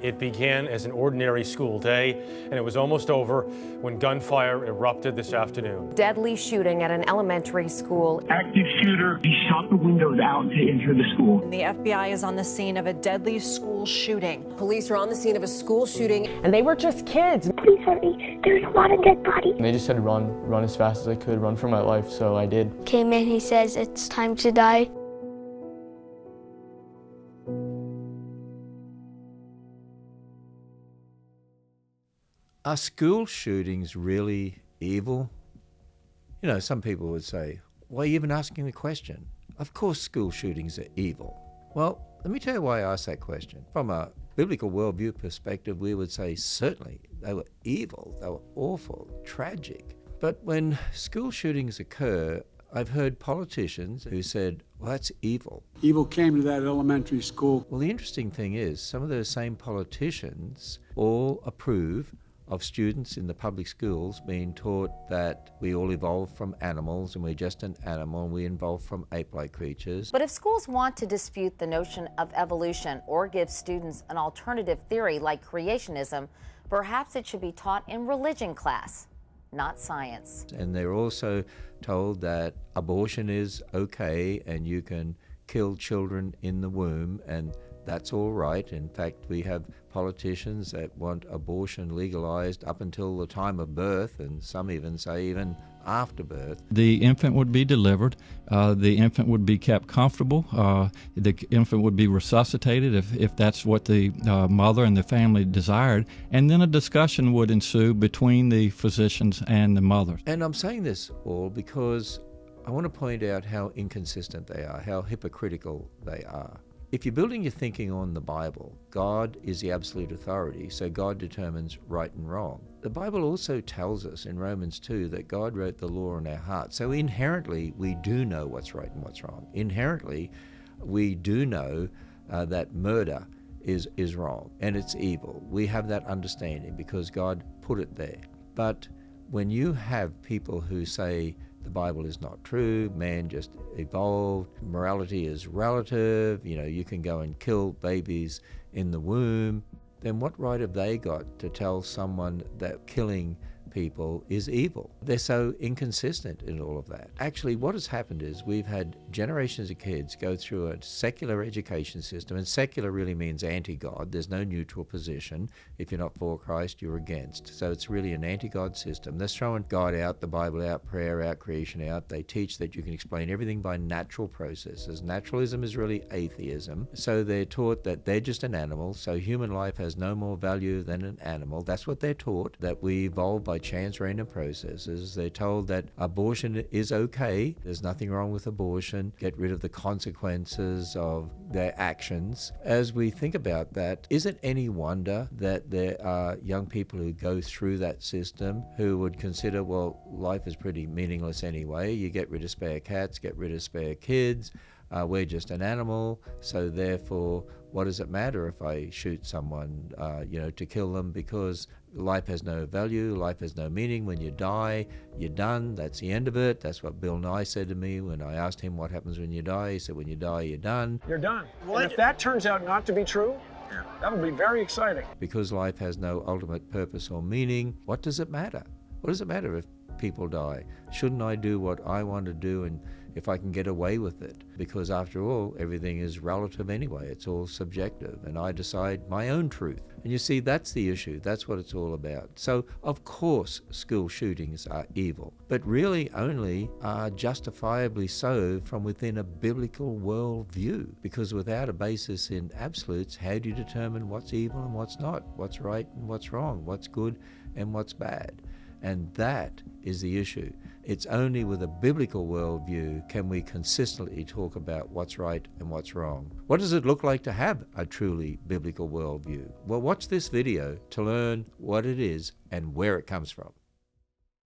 It began as an ordinary school day, and it was almost over when gunfire erupted this afternoon. Deadly shooting at an elementary school. Active shooter, he shot the windows out to enter the school. The FBI is on the scene of a deadly school shooting. Police are on the scene of a school shooting. And they were just kids. Please hurry, there's a lot of dead bodies. They just said run as fast as I could, run for my life, so I did. Came in, he says it's time to die. Are school shootings really evil? You know, some people would say, why are you even asking the question? Of course school shootings are evil. Well, let me tell you why I asked that question. From a biblical worldview perspective, we would say certainly they were evil, they were awful, tragic. But when school shootings occur, I've heard politicians who said, well, that's evil. Evil came to that elementary school. Well, the interesting thing is, some of those same politicians all approve of students in the public schools being taught that we all evolved from animals and we're just an animal and we evolved from ape-like creatures. But if schools want to dispute the notion of evolution or give students an alternative theory like creationism, perhaps it should be taught in religion class, not science. And they're also told that abortion is okay and you can kill children in the womb and that's all right. In fact, we have politicians that want abortion legalized up until the time of birth, and some even say even after birth. The infant would be delivered. The infant would be kept comfortable. The infant would be resuscitated if that's what the mother and the family desired. And then a discussion would ensue between the physicians and the mother. And I'm saying this all because I want to point out how inconsistent they are, how hypocritical they are. If you're building your thinking on the Bible, God is the absolute authority, so God determines right and wrong. The Bible also tells us in Romans 2 that God wrote the law in our hearts. So inherently, we do know what's right and what's wrong. Inherently, we do know that murder is wrong and it's evil. We have that understanding because God put it there. But when you have people who say, the Bible is not true, man just evolved, morality is relative, you can go and kill babies in the womb, then what right have they got to tell someone that killing people is evil? They're so inconsistent in all of that. Actually, what has happened is we've had generations of kids go through a secular education system, and secular really means anti-God. There's no neutral position. If you're not for Christ, you're against. So it's really an anti-God system. They're throwing God out, the Bible out, prayer out, creation out. They teach that you can explain everything by natural processes. Naturalism is really atheism. So they're taught that they're just an animal, so human life has no more value than an animal. That's what they're taught, that we evolved by chance random processes. They're told that abortion is okay. There's nothing wrong with abortion. Get rid of the consequences of their actions. As we think about that, is it any wonder that there are young people who go through that system who would consider, well, life is pretty meaningless anyway. You get rid of spare cats, get rid of spare kids. We're just an animal, so therefore, what does it matter if I shoot someone, to kill them, because life has no value, life has no meaning. When you die, you're done. That's the end of it. That's what Bill Nye said to me when I asked him what happens when you die. He said, when you die, you're done. You're done. And if that turns out not to be true, that will be very exciting. Because life has no ultimate purpose or meaning, what does it matter? What does it matter if people die? Shouldn't I do what I want to do, and if I can get away with it? Because after all, everything is relative anyway. It's all subjective, and I decide my own truth. And you see, that's the issue. That's what it's all about. So, of course, school shootings are evil, but really only are justifiably so from within a biblical worldview. Because without a basis in absolutes, how do you determine what's evil and what's not? What's right and what's wrong? What's good and what's bad? And that is the issue. It's only with a biblical worldview can we consistently talk about what's right and what's wrong. What does it look like to have a truly biblical worldview? Well, watch this video to learn what it is and where it comes from.